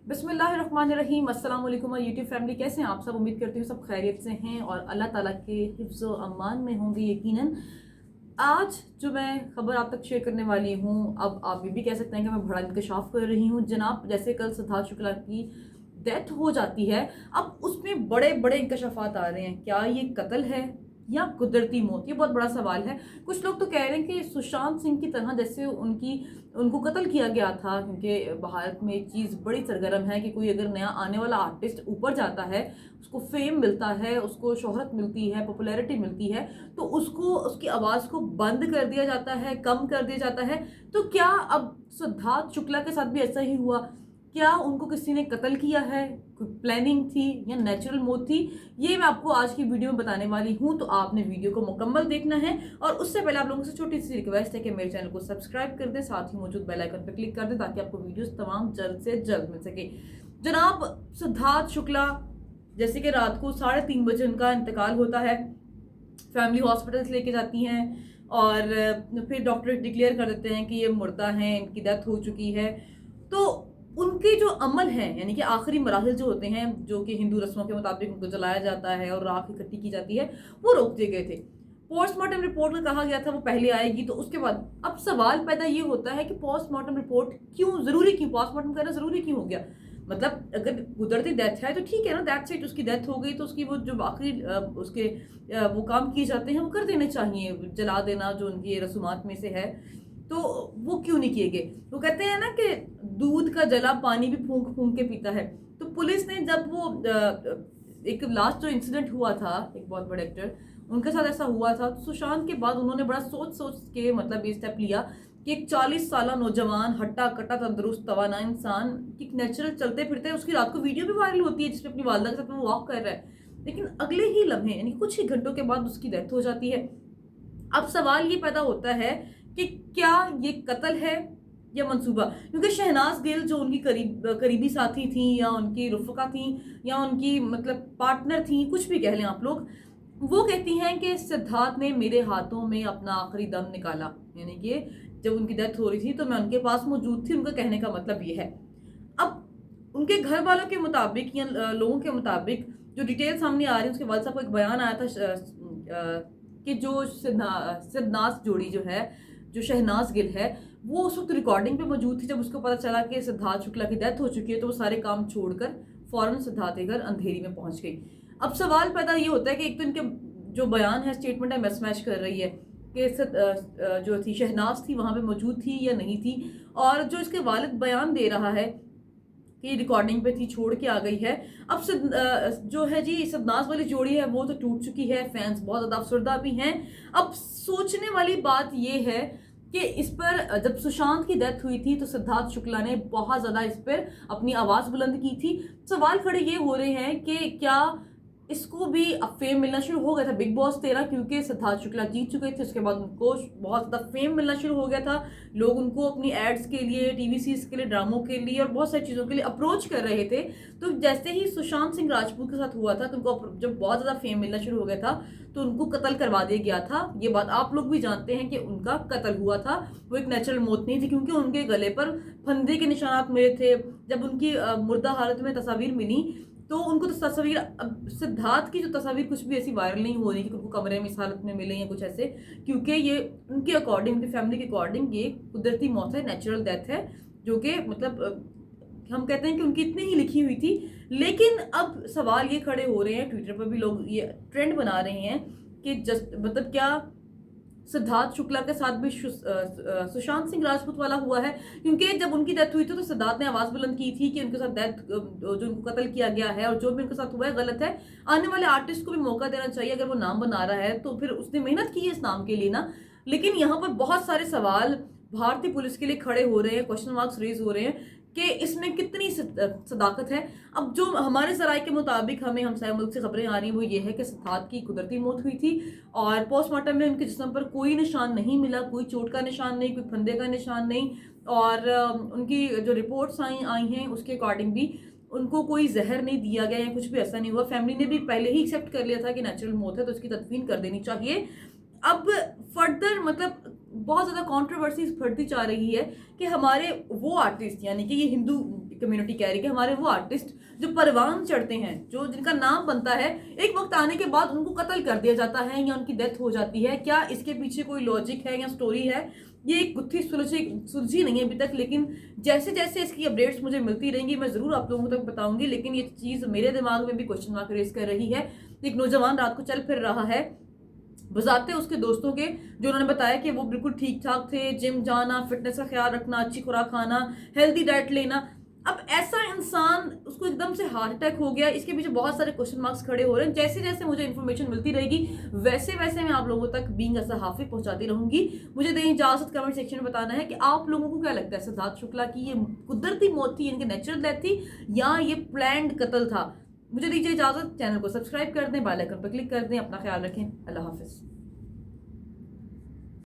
बिस्मिल्लाहिर्रहमानिर्रहीम। अस्सलाम वालेकुम यूट्यूब फैमिली, कैसे हैं आप सब? उम्मीद करती हूँ सब खैरियत से हैं और अल्लाह ताला के हिफ्ज़ व अमान में होंगे यकीनन। आज जो मैं खबर आप तक शेयर करने वाली हूँ, अब आप ये भी कह सकते हैं कि मैं बड़ा इंकशाफ कर रही हूँ जनाब। जैसे कल सिद्धार्थ शुक्ला की डेथ हो जाती है, अब उसमें बड़े बड़े इंकशाफात आ रहे हैं। क्या ये कत्ल है या कुदरती मौत? ये बहुत बड़ा सवाल है। कुछ लोग तो कह रहे हैं कि सुशांत सिंह की तरह जैसे उनको कत्ल किया गया था, क्योंकि भारत में एक चीज़ बड़ी सरगर्म है कि कोई अगर नया आने वाला आर्टिस्ट ऊपर जाता है, उसको फेम मिलता है, उसको शोहरत मिलती है, पॉपुलैरिटी मिलती है, तो उसको उसकी आवाज़ को बंद कर दिया जाता है, कम कर दिया जाता है। तो क्या अब सिद्धार्थ शुक्ला के साथ भी ऐसा ही हुआ? क्या उनको किसी ने कत्ल किया है, कोई प्लानिंग थी या नेचुरल मौत थी? ये मैं आपको आज की वीडियो में बताने वाली हूँ, तो आपने वीडियो को मुकम्मल देखना है। और उससे पहले आप लोगों से छोटी सी रिक्वेस्ट है कि मेरे चैनल को सब्सक्राइब कर दें, साथ ही मौजूद बेल आइकन पर क्लिक कर दें ताकि आपको वीडियोस तमाम जल्द से जल्द मिल सके। जनाब, सिद्धार्थ शुक्ला जैसे कि रात को 3:30 बजे उनका इंतकाल होता है, फैमिली हॉस्पिटल से लेके जाती हैं और फिर डॉक्टर डिक्लेयर कर देते हैं कि ये मुर्दा हैं, इनकी डेथ हो चुकी है। तो उनके जो अमल हैं, यानी कि आखिरी मराहिल जो होते हैं, जो कि हिंदू रस्मों के मुताबिक उनको जलाया जाता है और राख इकट्ठी की जाती है, वो रोक दिए गए थे। पोस्टमार्टम रिपोर्ट में कहा गया था वो पहले आएगी, तो उसके बाद अब सवाल पैदा ये होता है कि पोस्टमार्टम रिपोर्ट क्यों जरूरी, क्यों पोस्टमार्टम करना जरूरी क्यों हो गया? मतलब अगर कुदरती डेथ है तो ठीक है ना, दैट्स इट, उसकी डेथ हो गई तो उसकी वो जो आखिरी उसके वो काम किए जाते हैं वो कर देने चाहिए, जला देना जो उनकी रसूमात में से है, तो वो क्यों नहीं किए गए? वो कहते हैं ना कि दूध का जला पानी भी फूंक फूंक के पीता है। तो पुलिस ने जब वो एक लास्ट जो इंसिडेंट हुआ था, एक बहुत बड़े एक्टर उनके साथ ऐसा हुआ था, तो सुशांत के बाद उन्होंने बड़ा सोच सोच के मतलब ये स्टेप लिया कि एक 40 साल नौजवान, हट्टा कट्टा तंदुरुस्त तवाना इंसान की नेचुरल चलते फिरते, उसकी रात को वीडियो भी वायरल होती है जिसमें अपनी वालदा के साथ वो वॉक कर रहा है, लेकिन अगले ही लम्हे यानी कुछ ही घंटों के बाद उसकी डेथ हो जाती है। अब सवाल ये पैदा होता है कि क्या ये कत्ल है या मंसूबा? क्योंकि शहनाज गिल जो उनकी करीबी साथी थी या उनकी रुफका थी या उनकी मतलब पार्टनर थी, कुछ भी कह लें आप लोग, वो कहती हैं कि सिद्धार्थ ने मेरे हाथों में अपना आखिरी दम निकाला, यानी कि जब उनकी डेथ हो रही थी तो मैं उनके पास मौजूद थी। उनका कहने का मतलब ये है। अब उनके घर वालों के मुताबिक या लोगों के मुताबिक जो डिटेल सामने आ रही है, उसके बाद साहब को एक बयान आया था कि जो सिद्नास जोड़ी जो है, जो शहनाज गिल है, वो उस वक्त रिकॉर्डिंग पे मौजूद थी जब उसको पता चला कि सिद्धार्थ शुक्ला की डेथ हो चुकी है, तो वो सारे काम छोड़कर फौरन सिद्धार्थ के घर अंधेरी में पहुंच गई। अब सवाल पैदा ये होता है कि एक तो इनके जो बयान है, स्टेटमेंट है, मिसमैच कर रही है कि जो थी शहनाज थी वहां पे मौजूद थी या नहीं थी, और जो इसके वालिद बयान दे रहा है कि रिकॉर्डिंग पे थी, छोड़ के आ गई है। अब जो है जी सिद्नाज वाली जोड़ी है वो तो टूट चुकी है, फैंस बहुत ज़्यादा अफसरदा भी हैं। अब सोचने वाली बात ये है कि इस पर जब सुशांत की डेथ हुई थी तो सिद्धार्थ शुक्ला ने बहुत ज़्यादा इस पर अपनी आवाज़ बुलंद की थी। सवाल खड़े ये हो रहे हैं कि क्या इसको भी अब फेम मिलना शुरू हो गया था बिग बॉस 13, क्योंकि सिद्धार्थ शुक्ला जीत चुके थे, उसके बाद उनको बहुत ज़्यादा फेम मिलना शुरू हो गया था। लोग उनको अपनी एड्स के लिए, टीवी सीरीज के लिए, ड्रामों के लिए और बहुत सारी चीज़ों के लिए अप्रोच कर रहे थे। तो जैसे ही सुशांत सिंह राजपूत के साथ हुआ था तो उनको जब बहुत ज़्यादा फेम मिलना शुरू हो गया था तो उनको कत्ल करवा दिया गया था। ये बात आप लोग भी जानते हैं कि उनका कत्ल हुआ था, वो एक नेचुरल मौत नहीं थी, क्योंकि उनके गले पर फंदे के निशानात मिले थे। जब उनकी मुर्दा हालत में तस्वीर मिली तो उनको तो तस्वीर, अब सिद्धार्थ की जो तस्वीर कुछ भी ऐसी वायरल नहीं हो रही कि उनको कमरे में इस हालत में मिले या कुछ ऐसे, क्योंकि ये उनके अकॉर्डिंग, उनकी फैमिली के अकॉर्डिंग ये कुदरती मौत है, नेचुरल डेथ है, जो कि मतलब हम कहते हैं कि उनकी इतनी ही लिखी हुई थी। लेकिन अब सवाल ये खड़े हो रहे हैं, ट्विटर पर भी लोग ये ट्रेंड बना रहे हैं कि जस्ट मतलब क्या सिद्धार्थ शुक्ला के साथ भी सुशांत सिंह राजपूत वाला हुआ है? क्योंकि जब उनकी डेथ हुई थी तो सिद्धार्थ ने आवाज बुलंद की थी कि उनके साथ डेथ, जो उनको कत्ल किया गया है और जो भी उनके साथ हुआ है गलत है, आने वाले आर्टिस्ट को भी मौका देना चाहिए। अगर वो नाम बना रहा है तो फिर उसने मेहनत की है इस नाम के लिए ना। लेकिन यहाँ पर बहुत सारे सवाल भारतीय पुलिस के लिए खड़े हो रहे हैं, क्वेश्चन मार्क्स रेज हो रहे हैं कि इसमें कितनी सदाकत है। अब जो हमारे जराये के मुताबिक हमें हमसाया मुल्क से खबरें आ रही हैं वो ये है कि सिद्धार्थ की कुदरती मौत हुई थी और पोस्टमार्टम में उनके जिस्म पर कोई निशान नहीं मिला, कोई चोट का निशान नहीं, कोई फंदे का निशान नहीं, और उनकी जो रिपोर्ट्स आई हैं उसके अकॉर्डिंग भी उनको कोई जहर नहीं दिया गया या कुछ भी ऐसा नहीं हुआ। फैमिली ने भी पहले ही एक्सेप्ट कर लिया था कि नेचुरल मौत है तो उसकी तदफीन कर देनी चाहिए। अब फर्दर मतलब बहुत ज़्यादा कंट्रोवर्सीज बढ़ती जा रही है कि हमारे वो आर्टिस्ट, यानी कि ये हिंदू कम्युनिटी कह रही है कि हमारे वो आर्टिस्ट जो परवान चढ़ते हैं, जो जिनका नाम बनता है, एक वक्त आने के बाद उनको कत्ल कर दिया जाता है या उनकी डेथ हो जाती है। क्या इसके पीछे कोई लॉजिक है या स्टोरी है? ये एक गुत्थी सुलझी नहीं है अभी तक, लेकिन जैसे जैसे इसकी अपडेट्स मुझे मिलती रहेंगी मैं ज़रूर आप लोगों तक बताऊंगी। लेकिन ये चीज़ मेरे दिमाग में भी क्वेश्चन मार्क रेस कर रही है। एक नौजवान रात को चल फिर रहा है, बजाते उसके दोस्तों के, जो उन्होंने बताया कि वो बिल्कुल ठीक ठाक थे, जिम जाना, फिटनेस का ख्याल रखना, अच्छी खुराक खाना, हेल्दी डाइट लेना। अब ऐसा इंसान, उसको एकदम से हार्ट अटैक हो गया। इसके पीछे बहुत सारे क्वेश्चन मार्क्स खड़े हो रहे हैं। जैसे जैसे मुझे इन्फॉर्मेशन मिलती रहेगी वैसे वैसे मैं आप लोगों तक बीइंग अ सहाफी पहुंचाती रहूंगी। मुझे दें इजाजत, कमेंट सेक्शन में बताना है कि आप लोगों को क्या लगता है, सिद्धार्थ शुक्ला की ये कुदरती मौत थी, इनकी नेचुरल डेथ थी, या ये प्लान्ड कत्ल था? मुझे दीजिए इजाजत, चैनल को सब्सक्राइब कर दें, बेल आइकन पर क्लिक कर दें। अपना ख्याल रखें, अल्लाह हाफिज।